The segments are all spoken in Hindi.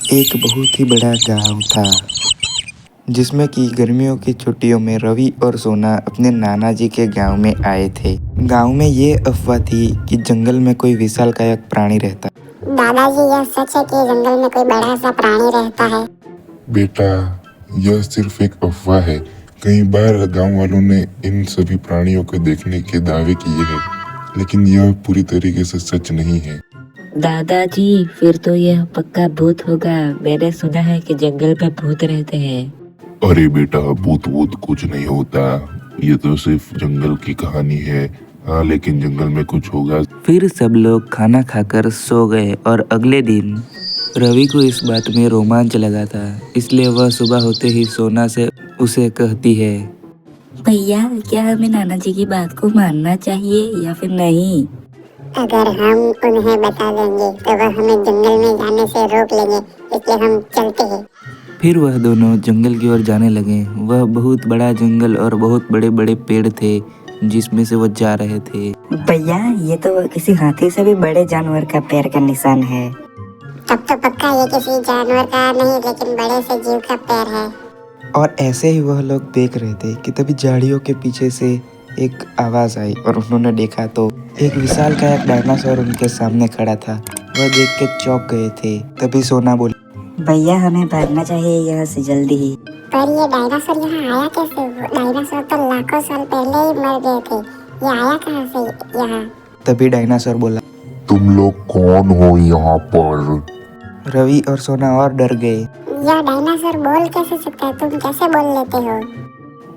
एक बहुत ही बड़ा गांव था जिसमें कि गर्मियों की छुट्टियों में रवि और सोना अपने नाना जी के गांव में आए थे। गांव में ये अफवाह थी कि जंगल में कोई विशालकाय प्राणी रहता। दादाजी, यह सच है कि जंगल में कोई बड़ा सा प्राणी रहता है? बेटा, यह सिर्फ एक अफवाह है। कई बार गांव वालों ने इन सभी प्राणियों को देखने के दावे किए हैं, लेकिन यह पूरी तरीके से सच नहीं है। दादाजी, फिर तो यह पक्का भूत होगा। मैंने सुना है कि जंगल में भूत रहते हैं। अरे बेटा, भूत वूत कुछ नहीं होता। ये तो सिर्फ जंगल की कहानी है। हाँ, लेकिन जंगल में कुछ होगा। फिर सब लोग खाना खाकर सो गए और अगले दिन रवि को इस बात में रोमांच लगा था, इसलिए वह सुबह होते ही सोना से उसे कहती है, भैया, क्या हमें नाना जी की बात को मानना चाहिए या फिर नहीं? अगर हम उन्हें बता देंगे तो वह हमें जंगल में जाने से रोक लेंगे, इसलिए हम चलते हैं। फिर वह दोनों जंगल की ओर जाने लगे। वह बहुत बड़ा जंगल और बहुत बड़े बड़े पेड़ थे जिसमें से वह जा रहे थे। भैया, ये तो किसी हाथी से भी बड़े जानवर का पैर का निशान है। तब तो पक्का ये किसी जानवर का नहीं, लेकिन बड़े से जीव का पैर है। और ऐसे ही वह लोग देख रहे थे कि तभी झाड़ियों के पीछे से एक आवाज आई और उन्होंने देखा तो एक विशालकाय डायनासोर उनके सामने खड़ा था। वह देख के चौंक गए थे। तभी सोना बोली, भैया, हमें भागना चाहिए यहाँ से जल्दी ही। पर ये डायनासोर यहाँ आया कैसे? डायनासोर तो लाखों साल पहले ही मर गए थे। ये आया कहाँ से यहाँ? तभी डायनासोर बोला, तुम लोग कौन हो यहाँ पर? रवि और सोना और डर गए। यह डायनासोर बोल कैसे सकता है? तुम कैसे बोल लेते हो?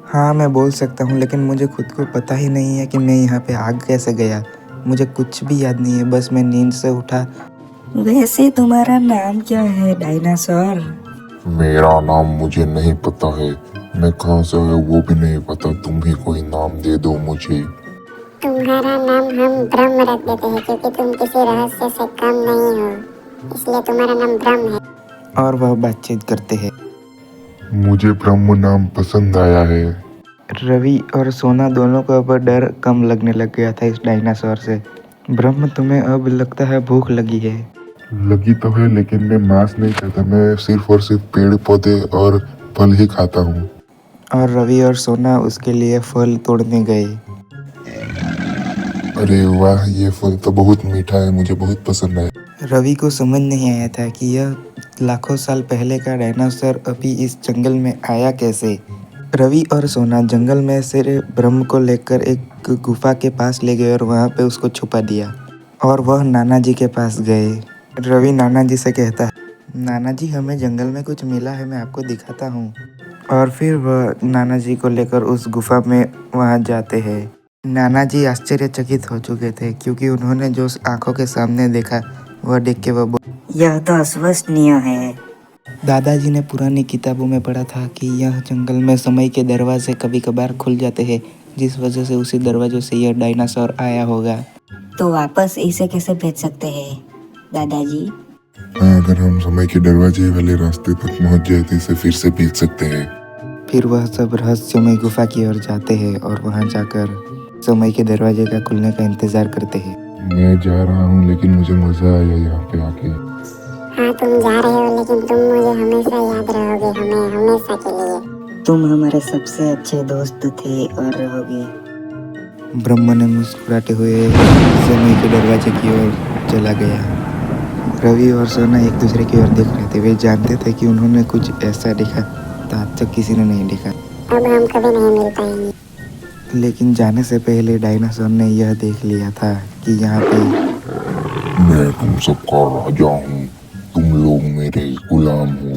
हाँ, मैं बोल सकता हूँ, लेकिन मुझे खुद को पता ही नहीं है कि मैं यहाँ पे आ कैसे गया। मुझे कुछ भी याद नहीं है, बस मैं नींद से उठा। वैसे तुम्हारा नाम क्या है डायनासोर? मेरा नाम मुझे नहीं पता है। मैं कहाँ से है वो भी नहीं पता। तुम ही कोई नाम दे दो मुझे। तुम्हारा नाम हम ब्रह्म रख देते हैं, क्योंकि तुम किसी रहस्य से कम नहीं हो, इसलिए तुम्हारा नाम ब्रह्म है। और वह बातचीत करते हैं। मुझे ब्रह्म नाम पसंद आया है। रवि और सोना दोनों को अब डर कम लगने लग गया था इस डायनासोर से। ब्रह्म, तुम्हें अब लगता है भूख लगी है? लगी तो है, लेकिन मैं मांस नहीं खाता। मैं सिर्फ और सिर्फ पेड़ पौधे और फल ही खाता हूँ। और रवि और सोना उसके लिए फल तोड़ने गए। अरे वाह, ये फल तो बहुत मीठा है, मुझे बहुत पसंद है। रवि को समझ नहीं आया था कि यह लाखों साल पहले का डायनासोर अभी इस जंगल में आया कैसे। रवि और सोना जंगल में से ब्रह्म को लेकर एक गुफा के पास ले गए और वहाँ पे उसको छुपा दिया। और वह नाना जी के पास गए। रवि नाना जी से कहता है, नाना जी, हमें जंगल में कुछ मिला है, मैं आपको दिखाता हूँ। और फिर वह नाना जी को लेकर उस गुफा में वहाँ जाते हैं। नाना जी आश्चर्यचकित हो चुके थे, क्योंकि उन्होंने जो आंखों के सामने देखा वह देख के वह यह तो अविश्वसनीय है। दादाजी ने पुरानी किताबों में पढ़ा था कि यह जंगल में समय के दरवाजे कभी कभार खुल जाते हैं, जिस वजह से उसी दरवाजों से यह डायनासोर आया होगा। तो वापस इसे कैसे भेज सकते हैं दादाजी? हाँ, अगर हम समय के दरवाजे वाले रास्ते तक पहुँच जाए तो इसे फिर से पीट सकते हैं। फिर वह सब रहस्यमय गुफा की ओर जाते हैं और वहां जाकर समय के दरवाजे का खुलने का इंतजार करते हैं। मैं जा रहा हूँ, लेकिन मुझे मजा आया यहाँ पे आके। हाँ, तुम जा रहे हो, लेकिन तुम मुझे हमेशा याद रहोगे, हमें हमेशा के लिए। तुम हमारे सबसे अच्छे दोस्त थे और रहोगे। ब्रह्म ने मुस्कुराते हुए समय के दरवाजे की ओर चला गया। रवि और सोना एक दूसरे की ओर देख रहे थे। वे जानते थे कि उन्होंने कुछ ऐसा देखा तो आज तक किसी ने नहीं देखा। अब हम कभी नहीं मिल पाएंगे। लेकिन जाने से पहले डायनासोर ने यह देख लिया था कि यहाँ पे मैं तुम सबका राजा हूँ। तुम लोग मेरे गुलाम हो।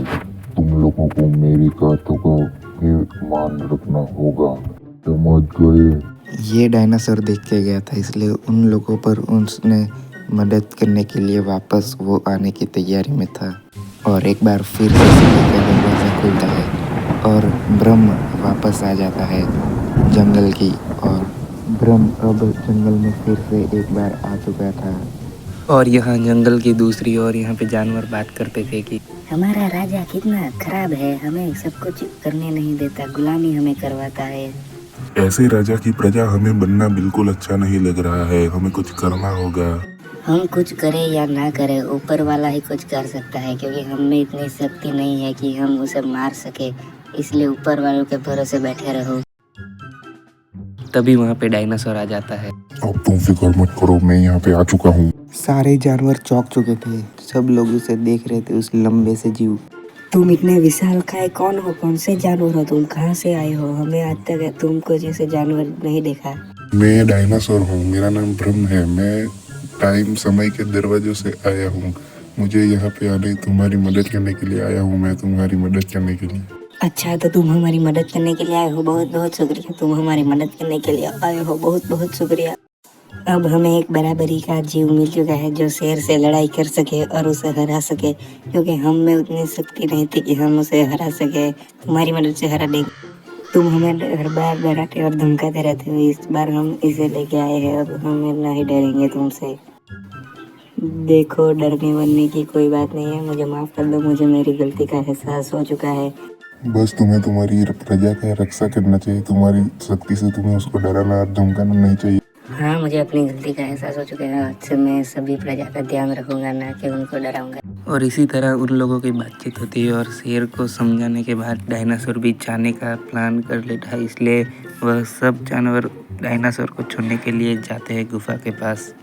तुम लोगों को मेरी बातों का भी मान रखना होगा, समझ गए? ये डायनासोर देख के गया था, इसलिए उन लोगों पर उसने मदद करने के लिए वापस वो आने की तैयारी में था। और एक बार फिर से समय का दरवाजा खुलता है और ब्रह्म वापस आ जाता है जंगल की। और ब्रह्म अब जंगल में फिर से एक बार आ चुका था। और यहाँ जंगल की दूसरी ओर यहाँ पे जानवर बात करते थे कि हमारा राजा कितना खराब है, हमें सब कुछ करने नहीं देता, गुलामी हमें करवाता है। ऐसे राजा की प्रजा हमें बनना बिल्कुल अच्छा नहीं लग रहा है। हमें कुछ करना होगा। हम कुछ करें या ना करें, ऊपर वाला ही कुछ कर सकता है, क्योंकि हम में इतनी शक्ति नहीं है कि हम उसे मार सके। इसलिए ऊपर वालों के भरोसे बैठे रहो। तभी वहाँ पे डायनासोर आ जाता है। अब तुम फिक्र मत करो, मैं यहाँ पे आ चुका हूँ। सारे जानवर चौंक चुके थे। सब लोग उसे देख रहे थे, उस लंबे से जीव। तुम इतने विशालकाय कौन हो? कौन से जानवर हो तुम? कहाँ से आए हो? हमें आज तक तुमको जैसे जानवर नहीं देखा। मैं डायनासोर हूँ, मेरा नाम ब्रह्म है। मैं टाइम समय के दरवाजों से आया हूँ। मुझे यहाँ पे आने तुम्हारी मदद करने के लिए आया हूँ। मैं तुम्हारी मदद करने के लिए। अच्छा, तो तुम हमारी मदद करने के लिए आए हो। बहुत बहुत शुक्रिया, तुम हमारी मदद करने के लिए आए हो। बहुत बहुत शुक्रिया। अब हमें एक बराबरी का जीव मिल चुका है जो शेर से लड़ाई कर सके और उसे हरा सके, क्योंकि हम में उतनी शक्ति नहीं थी कि हम उसे हरा सके। तुम्हारी मदद से हरा देंगे। तुम हमें हर बार डराते और धमकाते रहते हो, इस बार हम इसे लेके आए हैं। अब हम नहीं डरेंगे तुमसे। देखो, डरने वरने की कोई बात नहीं है। मुझे माफ़ कर दो, मुझे मेरी गलती का एहसास हो चुका है। बस तुम्हें तुम्हारी प्रजा का रक्षा करना चाहिए। तुम्हारी शक्ति से तुम्हें उसको डराना और धमकाना नहीं चाहिए। हाँ, मुझे अपनी गलती का एहसास हो चुका है। आज से मैं सभी प्रजा का ध्यान रखूंगा, ना कि उनको डराऊंगा। और इसी तरह उन लोगों की बातचीत होती है और शेर को समझाने के बाद डायनासोर भी जाने का प्लान कर लेता है। इसलिए वह सब जानवर डायनासोर को छोड़ने के लिए जाते हैं गुफा के पास।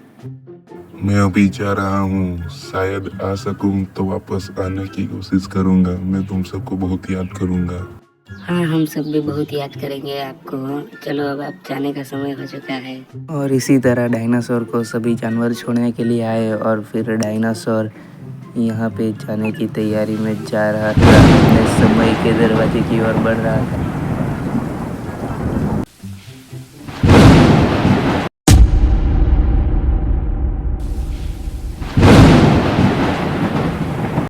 मैं अभी जा रहा हूँ, शायद आ सकूँ तो वापस आने की कोशिश करूँगा। मैं तुम सबको बहुत याद करूँगा। हाँ, हम सब भी बहुत याद करेंगे आपको। चलो, अब आप जाने का समय हो चुका है। और इसी तरह डायनासोर को सभी जानवर छोड़ने के लिए आए और फिर डायनासोर यहाँ पे जाने की तैयारी में जा रहा था। अपने समय के दरवाजे की ओर बढ़ रहा था।